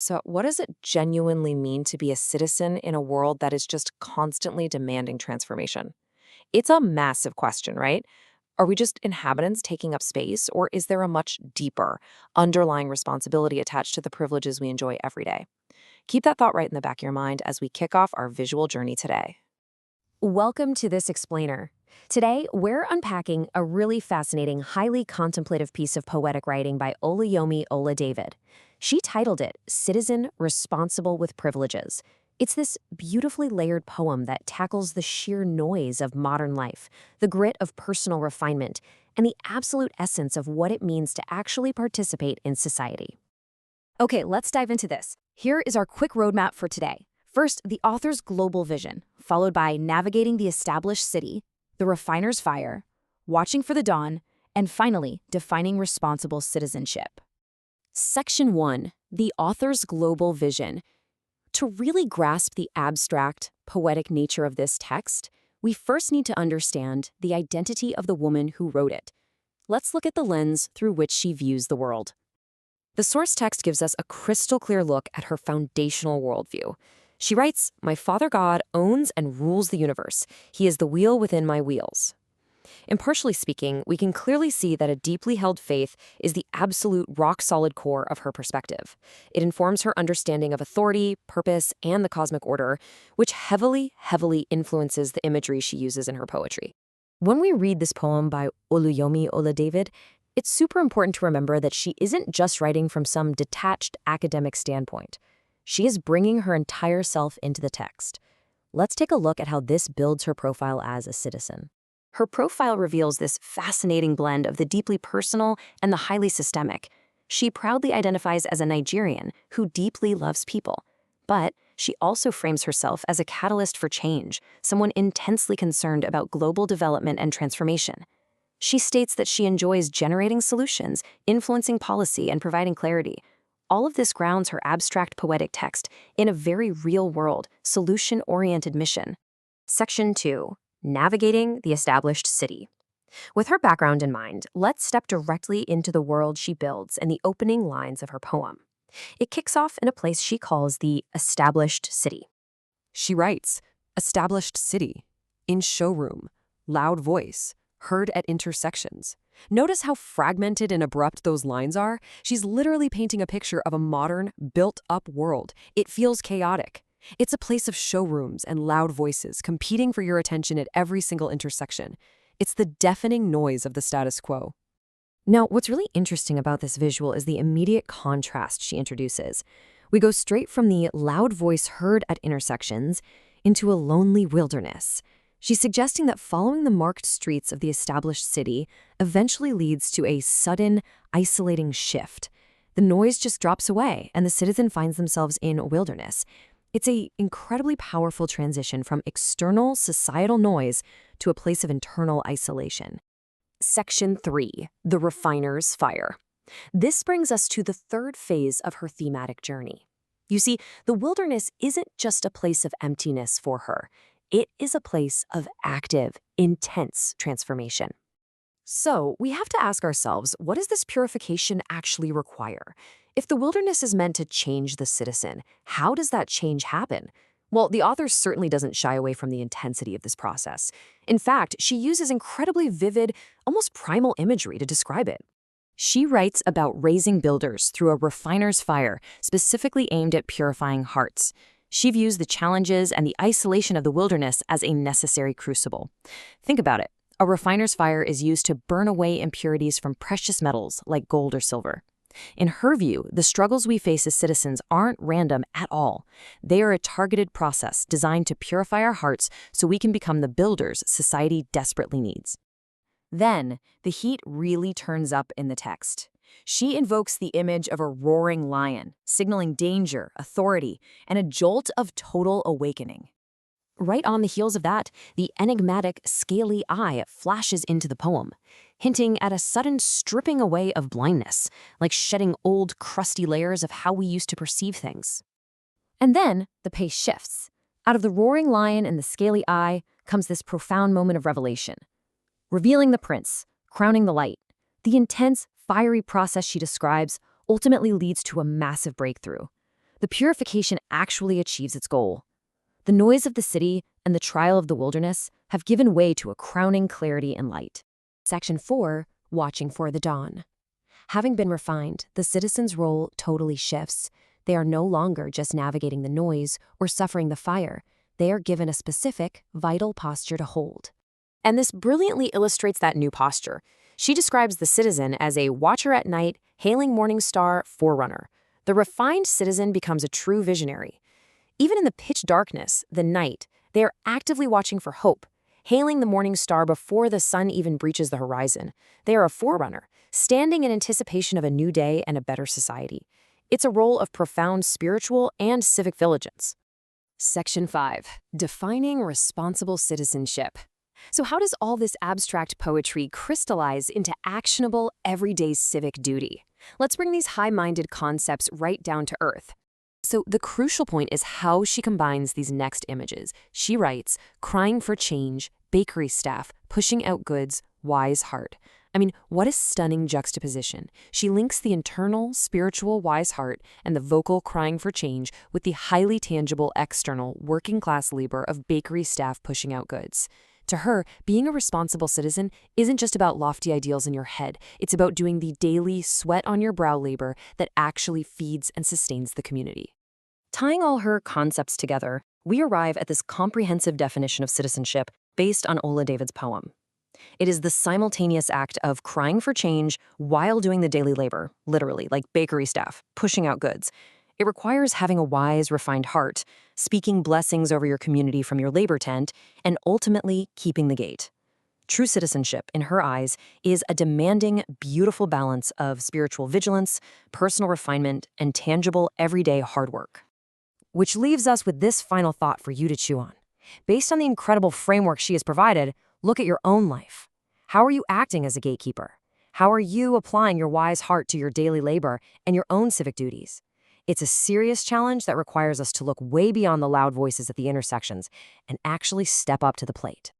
So, what does it genuinely mean to be a citizen in a world that is just constantly demanding transformation? It's a massive question, right? Are we just inhabitants taking up space, or is there a much deeper, underlying responsibility attached to the privileges we enjoy every day? Keep that thought right in the back of your mind as we kick off our visual journey today. Welcome to this explainer. Today, we're unpacking a really fascinating, highly contemplative piece of poetic writing by Oluyomi David. She titled it Citizen Responsible with Privileges. It's this beautifully layered poem that tackles the sheer noise of modern life, the grit of personal refinement, and the absolute essence of what it means to actually participate in society. Okay, let's dive into this. Here is our quick roadmap for today. First, the author's global vision, followed by navigating the established city, the refiner's fire, watching for the dawn, and finally, defining responsible citizenship. Section 1, the author's global vision. To really grasp the abstract, poetic nature of this text, we first need to understand the identity of the woman who wrote it. Let's look at the lens through which she views the world. The source text gives us a crystal clear look at her foundational worldview. She writes, "My Father God owns and rules the universe. He is the wheel within my wheels." Impartially speaking, we can clearly see that a deeply held faith is the absolute rock-solid core of her perspective. It informs her understanding of authority, purpose, and the cosmic order, which heavily influences the imagery she uses in her poetry. When we read this poem by Oluyomi David, it's super important to remember that she isn't just writing from some detached academic standpoint. She is bringing her entire self into the text. Let's take a look at how this builds her profile as a citizen. Her profile reveals this fascinating blend of the deeply personal and the highly systemic. She proudly identifies as a Nigerian who deeply loves people. But she also frames herself as a catalyst for change, someone intensely concerned about global development and transformation. She states that she enjoys generating solutions, influencing policy, and providing clarity. All of this grounds her abstract poetic text in a very real-world, solution-oriented mission. Section 2. Navigating the established city. With her background in mind, let's step directly into the world she builds and the opening lines of her poem. It kicks off in a place she calls the established city. She writes, established city, in showroom, loud voice, heard at intersections. Notice how fragmented and abrupt those lines are? She's literally painting a picture of a modern, built-up world. It feels chaotic. It's a place of showrooms and loud voices competing for your attention at every single intersection. It's the deafening noise of the status quo. Now, what's really interesting about this visual is the immediate contrast she introduces. We go straight from the loud voice heard at intersections into a lonely wilderness. She's suggesting that following the marked streets of the established city eventually leads to a sudden, isolating shift. The noise just drops away, and the citizen finds themselves in a wilderness. It's an incredibly powerful transition from external societal noise to a place of internal isolation. Section 3. The Refiner's Fire. This brings us to the third phase of her thematic journey. You see, the wilderness isn't just a place of emptiness for her. It is a place of active, intense transformation. So, we have to ask ourselves, what does this purification actually require? If the wilderness is meant to change the citizen, how does that change happen? Well, the author certainly doesn't shy away from the intensity of this process. In fact, she uses incredibly vivid, almost primal imagery to describe it. She writes about raising builders through a refiner's fire, specifically aimed at purifying hearts. She views the challenges and the isolation of the wilderness as a necessary crucible. Think about it. A refiner's fire is used to burn away impurities from precious metals like gold or silver. In her view, the struggles we face as citizens aren't random at all. They are a targeted process designed to purify our hearts so we can become the builders society desperately needs. Then, the heat really turns up in the text. She invokes the image of a roaring lion, signaling danger, authority, and a jolt of total awakening. Right on the heels of that, the enigmatic, scaly eye flashes into the poem, hinting at a sudden stripping away of blindness, like shedding old, crusty layers of how we used to perceive things. And then, the pace shifts. Out of the roaring lion and the scaly eye comes this profound moment of revelation. Revealing the prince, crowning the light. The intense, fiery process she describes ultimately leads to a massive breakthrough. the purification actually achieves its goal. The noise of the city and the trial of the wilderness have given way to a crowning clarity and light. Section 4, Watching for the Dawn. Having been refined, the citizen's role totally shifts. They are no longer just navigating the noise or suffering the fire. They are given a specific, vital posture to hold. And this brilliantly illustrates that new posture. She describes the citizen as a watcher at night, hailing morning star, forerunner. The refined citizen becomes a true visionary. Even in the pitch darkness, the night, they are actively watching for hope, hailing the morning star before the sun even breaches the horizon. They are a forerunner, standing in anticipation of a new day and a better society. It's a role of profound spiritual and civic vigilance. Section 5, Defining Responsible Citizenship. So how does all this abstract poetry crystallize into actionable, everyday civic duty? Let's bring these high-minded concepts right down to earth. So the crucial point is how she combines these next images. She writes, crying for change, bakery staff, pushing out goods, wise heart. I mean, what a stunning juxtaposition. She links the internal, spiritual wise heart and the vocal crying for change with the highly tangible external, working-class labor of bakery staff pushing out goods. To her, being a responsible citizen isn't just about lofty ideals in your head. It's about doing the daily, sweat-on-your-brow labor that actually feeds and sustains the community. Tying all her concepts together, we arrive at this comprehensive definition of citizenship based on Ola David's poem. It is the simultaneous act of crying for change while doing the daily labor, literally, like bakery staff, pushing out goods. It requires having a wise, refined heart, speaking blessings over your community from your labor tent, and ultimately keeping the gate. True citizenship, in her eyes, is a demanding, beautiful balance of spiritual vigilance, personal refinement, and tangible, everyday hard work. Which leaves us with this final thought for you to chew on. Based on the incredible framework she has provided, look at your own life. How are you acting as a gatekeeper? How are you applying your wise heart to your daily labor and your own civic duties? It's a serious challenge that requires us to look way beyond the loud voices at the intersections and actually step up to the plate.